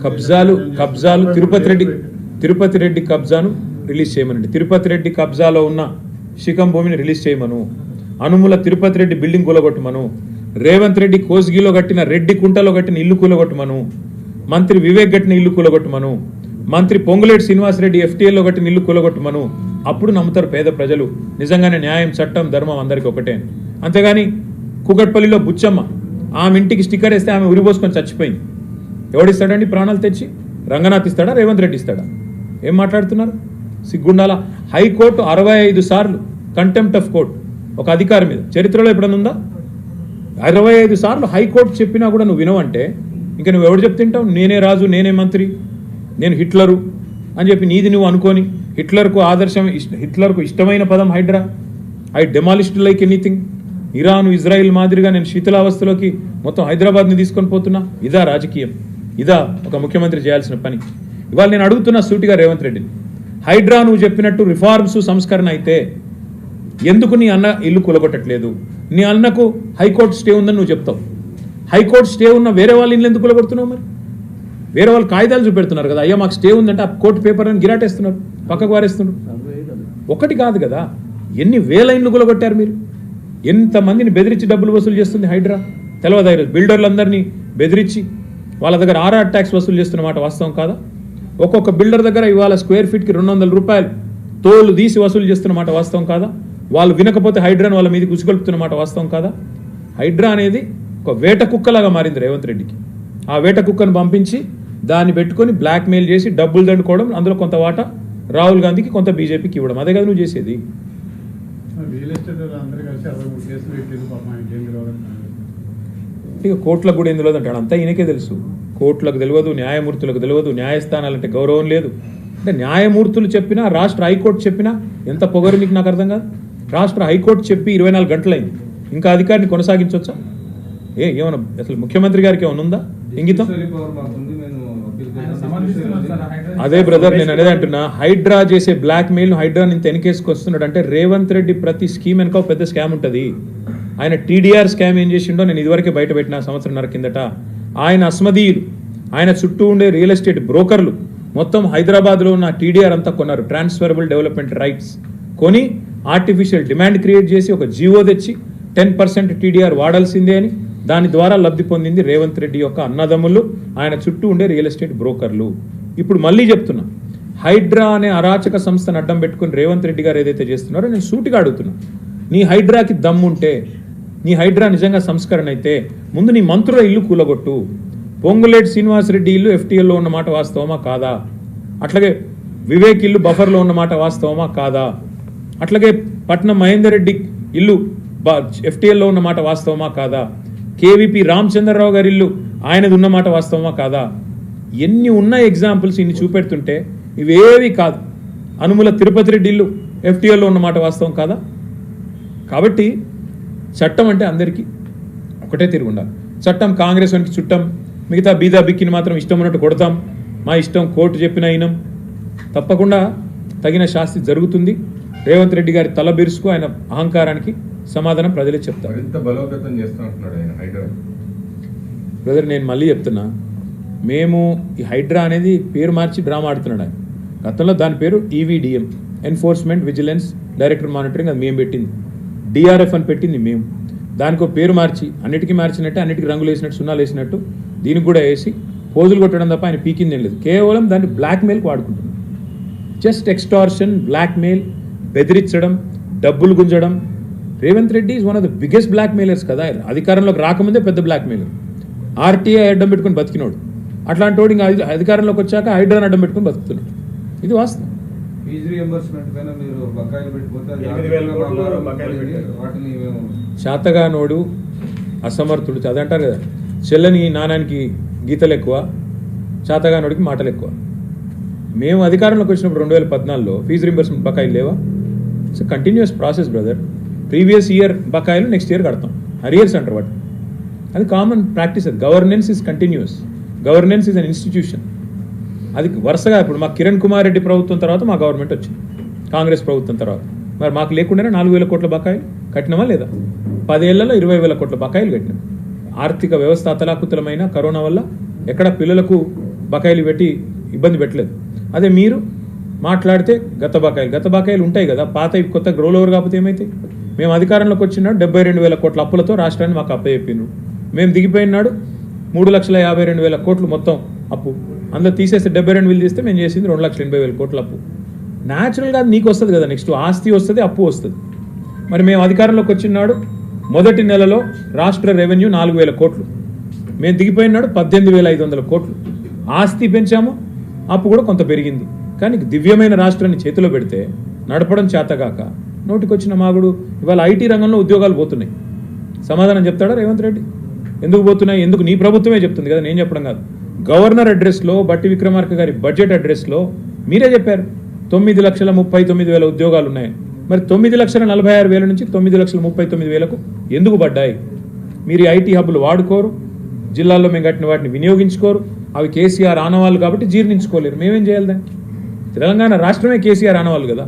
కబ్జాలు తిరుపతి రెడ్డి కబ్జాను రిలీజ్ చేయమనండి. తిరుపతి రెడ్డి కబ్జాలో ఉన్న శిఖం భూమిని రిలీజ్ చేయమను. అనుముల తిరుపతి రెడ్డి బిల్డింగ్ కూలగొట్టమను. రేవంత్ రెడ్డి కోస్గిలో కట్టిన రెడ్డి కుంటలో కట్టిన ఇల్లు కూలగొట్టమను. మంత్రి వివేక్ కట్టిన ఇల్లు కూలగొట్టమను. మంత్రి పొంగులేటి శ్రీనివాసరెడ్డి FTL లో కట్టిన ఇల్లు కూలగొట్టమను. అప్పుడు నమ్ముతారు పేద ప్రజలు నిజంగానే న్యాయం, చట్టం, ధర్మం అందరికీ ఒకటే. అంతేగాని కుకట్పల్లిలో బుచ్చమ్మ ఆమె ఇంటికి స్టిక్కర్ వేస్తే ఆమె ఉరిపోసుకొని చచ్చిపోయింది. ఎవడిస్తాడండి ప్రాణాలు తెచ్చి? రంగనాథ్ ఇస్తాడా? రేవంత్ రెడ్డి ఇస్తాడా? ఏం మాట్లాడుతున్నారు? సిగ్గుండాల. హైకోర్టు 65 సార్లు కంటెంప్ట్ ఆఫ్ కోర్ట్ ఒక అధికారి మీద చరిత్రలో ఎప్పుడన్నా ఉందా? 65 సార్లు హైకోర్టు చెప్పినా కూడా నువ్వు వినవంటే ఇంకా నువ్వు ఎవడు చెప్తుంటావు? నేనే రాజు, నేనే మంత్రి, నేను హిట్లరు అని చెప్పి నీది నువ్వు అనుకొని హిట్లర్కు ఇష్టమైన పదం హైడ్రా. I demolished like anything. Iran, Israel మాదిరిగా నేను శీతలావస్థలోకి మొత్తం హైదరాబాద్ని తీసుకొని పోతున్నా. ఇదా రాజకీయం? ఇదా ఒక ముఖ్యమంత్రి చేయాల్సిన పని? ఇవాళ నేను అడుగుతున్నా సూటిగా రేవంత్ రెడ్డిని, హైడ్రా నువ్వు చెప్పినట్టు రిఫార్మ్స్, సంస్కరణ అయితే ఎందుకు నీ అన్న ఇల్లు కూలగొట్టట్లేదు? నీ అన్నకు హైకోర్టు స్టే ఉందని నువ్వు చెప్తావు. హైకోర్టు స్టే ఉన్న వేరే వాళ్ళ ఇల్లు ఎందుకు కూలగొడుతున్నావు? మరి వేరే వాళ్ళు కాగితాలు చూపెడుతున్నారు కదా, అయ్యా మాకు స్టే ఉందంటే ఆ కోర్టు పేపర్ అని గిరాటేస్తున్నారు, పక్కకు వారేస్తున్నారు. ఒకటి కాదు కదా, ఎన్ని వేల ఇండ్లు కూలగొట్టారు మీరు? ఎంతమందిని బెదిరించి డబ్బులు వసూలు చేస్తుంది హైడ్రా? తెలవదా? బిల్డర్లందరినీ బెదిరించి వాళ్ళ దగ్గర RR ట్యాక్స్ వసూలు చేస్తున్నమాట వాస్తవం కాదా? ఒక్కొక్క బిల్డర్ దగ్గర ఇవాళ స్క్వేర్ ఫీట్కి 200 రూపాయలు తోలు తీసి వసూలు చేస్తున్నమాట వాస్తవం కాదా? వాళ్ళు వినకపోతే హైడ్రాని వాళ్ళ మీద గుసిగొలుపుతున్నమాట వాస్తవం కాదా? హైడ్రా అనేది ఒక వేట కుక్కలాగా మారింది రేవంత్ రెడ్డికి. ఆ వేట కుక్కను పంపించి దాన్ని పెట్టుకొని బ్లాక్మెయిల్ చేసి డబ్బులు దండుకోవడం, అందులో కొంత వాటా రాహుల్ గాంధీకి, కొంత బీజేపీకి ఇవ్వడం. అదే కదా నువ్వు చేసేది. ఇక కోర్టులకు కూడా ఎందులో అంటాడు, అంతా ఈయనకే తెలుసు. కోర్టులకు తెలియదు, న్యాయమూర్తులకు తెలియదు, న్యాయస్థానాలంటే గౌరవం లేదు. అంటే న్యాయమూర్తులు చెప్పినా, రాష్ట్ర హైకోర్టు చెప్పినా ఎంత పొగరు నీకు నాకు అర్థం కాదు. రాష్ట్ర హైకోర్టు చెప్పి 24 గంటలైంది, ఇంకా అధికారిని కొనసాగించవచ్చా? ఏమన్నా అసలు ముఖ్యమంత్రి గారికి ఏమైనా ఉందా ఇంగితం? అదే బ్రదర్ నేను అనేది అంటున్నా, హైడ్రా చేసే బ్లాక్ మెయిల్ హైడ్రాని ఇంత వెనకేసుకొస్తున్నాడు అంటే రేవంత్ రెడ్డి ప్రతి స్కీమ్ వెనక పెద్ద స్కామ్ ఉంటుంది. ఆయన TDR స్కామ్ ఏం చేసిండో నేను ఇదివరకే బయట పెట్టిన సంవత్సరంన్నర కిందట. ఆయన అస్మదీయులు, ఆయన చుట్టూ ఉండే రియల్ ఎస్టేట్ బ్రోకర్లు మొత్తం హైదరాబాద్లో ఉన్న TDR అంతా కొన్నారు, ట్రాన్స్ఫరబుల్ డెవలప్మెంట్ రైట్స్ కొని ఆర్టిఫిషియల్ డిమాండ్ క్రియేట్ చేసి ఒక జీవో తెచ్చి 10% TDR వాడాల్సిందే అని దాని ద్వారా లబ్ధి పొందింది రేవంత్ రెడ్డి యొక్క అన్నదమ్ములు, ఆయన చుట్టూ ఉండే రియల్ ఎస్టేట్ బ్రోకర్లు. ఇప్పుడు మళ్ళీ చెప్తున్నా, హైడ్రా అనే అరాచక సంస్థను అడ్డం పెట్టుకుని రేవంత్ రెడ్డి గారు ఏదైతే చేస్తున్నారో నేను సూటిగా అడుగుతున్నా, నీ హైడ్రాకి దమ్ముంటే, నీ హైడ్రా నిజంగా సంస్కరణ అయితే ముందు నీ మంత్రుల ఇల్లు కూలగొట్టు. పొంగులేటి శ్రీనివాసరెడ్డి ఇల్లు FTL లో ఉన్నమాట వాస్తవమా కాదా? అట్లాగే వివేక్ ఇల్లు బఫర్లో ఉన్నమాట వాస్తవమా కాదా? అట్లాగే పట్నం మహేందర్ రెడ్డి ఇల్లు FTL లో ఉన్నమాట వాస్తవమా కాదా? KVP రామచంద్రరావు గారి ఇల్లు ఆయనది ఉన్నమాట వాస్తవమా కాదా? ఎన్ని ఉన్న ఎగ్జాంపుల్స్ ఇన్ని చూపెడుతుంటే ఇవేవి కాదు. అనుముల తిరుపతి రెడ్డి ఇల్లు FTL లో ఉన్నమాట వాస్తవం కాదా? కాబట్టి చట్టం అంటే అందరికీ ఒకటే తిరిగి ఉండాలి. చట్టం కాంగ్రెస్ వానికి చుట్టం, మిగతా బీదా బిక్కిని మాత్రం ఇష్టం ఉన్నట్టు కొడతాం, మా ఇష్టం కోర్టు చెప్పిన అయినం. తప్పకుండా తగిన శాస్తి జరుగుతుంది. రేవంత్ రెడ్డి గారి తల బిరుసుకు, ఆయన అహంకారానికి సమాధానం ప్రజలే చెప్తారు. బ్రదర్ నేను మళ్ళీ చెప్తున్నా, మేము ఈ హైడ్రా అనేది పేరు మార్చి డ్రామా ఆడుతున్నాడు ఆయన. గతంలో దాని పేరు EVDM, enforcement vigilance director monitoring, అది మేము పెట్టింది. DRF అని పెట్టింది మేము. దానికి ఒక పేరు మార్చి అన్నిటికీ మార్చినట్టు, అన్నిటికీ రంగులు వేసినట్టు, సున్నాలు వేసినట్టు దీనికి కూడా వేసి పోజులు కొట్టడం తప్ప ఆయన పీకింది ఏం లేదు. కేవలం దాన్ని బ్లాక్మెయిల్కి వాడుకుంటున్నాం. జస్ట్ ఎక్స్టార్షన్, బ్లాక్మెయిల్, బెదిరించడం, డబ్బులు గుంజడం. Revanth Reddy is one of the biggest blackmailers కదా. అధికారంలోకి రాకముందే పెద్ద బ్లాక్మెయిలర్. RTI అడ్డం పెట్టుకుని బతికినోడు. అట్లాంటి వాడు ఇంకా అధికారంలోకి వచ్చాక హైడ్రాని అడ్డం పెట్టుకుని బతుకుతున్నాడు. ఇది వాస్తవం. శాతగానోడు, అసమర్థుడు, అదంటారు కదా, చెల్లని నానానికి గీతలు ఎక్కువ, శాతగానోడికి మాటలు ఎక్కువ. మేము అధికారంలోకి వచ్చినప్పుడు 2014లో ఫీజు రింబర్స్మెంట్ బకాయిలు లేవా? It's continuous process brother. Previous year బకాయిలు నెక్స్ట్ ఇయర్ కడతాం, అరియర్స్ అంటారు వాటి. అది కామన్ ప్రాక్టీస్. అది governance is continuous. Governance is an institution. అది వరుసగా ఇప్పుడు మా కిరణ్ కుమార్ రెడ్డి ప్రభుత్వం తర్వాత మా గవర్నమెంట్ వచ్చింది, కాంగ్రెస్ ప్రభుత్వం తర్వాత. మరి మాకు లేకుండానే 4,000 కోట్ల బకాయిలు కట్టినామా లేదా? 10 ఏళ్లలో 20,000 కోట్ల బకాయిలు కట్టినాం. ఆర్థిక వ్యవస్థ అతలాకుతలమైన కరోనా వల్ల ఎక్కడ పిల్లలకు బకాయిలు పెట్టి ఇబ్బంది పెట్టలేదు. అదే మీరు మాట్లాడితే గత బకాయిలు ఉంటాయి కదా, పాత కొత్త గ్రోల్ ఓవర్ కాకపోతే ఏమైతే. మేము అధికారంలోకి వచ్చిన 72,000 కోట్ల అప్పులతో రాష్ట్రాన్ని మాకు అప్పచెప్పిండ్రు. మేము దిగిపోయినాడు 3,52,000 కోట్లు మొత్తం అప్పు. అందులో తీసేస్తే 72,000 తీస్తే మేము చేసింది 2,80,000 కోట్ల అప్పు. న్యాచురల్గా నీకు వస్తుంది కదా, నెక్స్ట్ ఆస్తి వస్తుంది, అప్పు వస్తుంది. మరి మేము అధికారంలోకి వచ్చినాడు మొదటి నెలలో రాష్ట్ర రెవెన్యూ 4,000 కోట్లు, మేము దిగిపోయినాడు 18,500 కోట్లు. ఆస్తి పెంచాము, అప్పు కూడా కొంత పెరిగింది. కానీ దివ్యమైన రాష్ట్రాన్ని చేతిలో పెడితే నడపడం చేతగాక నోటికొచ్చిన మాగుడు. ఇవాళ ఐటీ రంగంలో ఉద్యోగాలు పోతున్నాయి. సమాధానం చెప్తాడా రేవంత్ రెడ్డి? ఎందుకు పోతున్నాయి? ఎందుకు? నీ ప్రభుత్వమే చెప్తుంది కదా, నేను చెప్పడం కాదు. గవర్నర్ అడ్రస్లో, బట్టి విక్రమార్క గారి బడ్జెట్ అడ్రస్లో మీరే చెప్పారు 9,39,000 ఉద్యోగాలు ఉన్నాయి. మరి 9,46,000 నుంచి 9,39,000కు ఎందుకు పడ్డాయి? మీరు ఐటీ హబ్బులు వాడుకోరు, జిల్లాల్లో మేము కట్టిన వాటిని వినియోగించుకోరు. అవి కేసీఆర్ ఆనవాళ్ళు కాబట్టి జీర్ణించుకోలేరు. మేమేం చేయాలి? దాన్ని తెలంగాణ రాష్ట్రమే కేసీఆర్ ఆనవాళ్ళు కదా.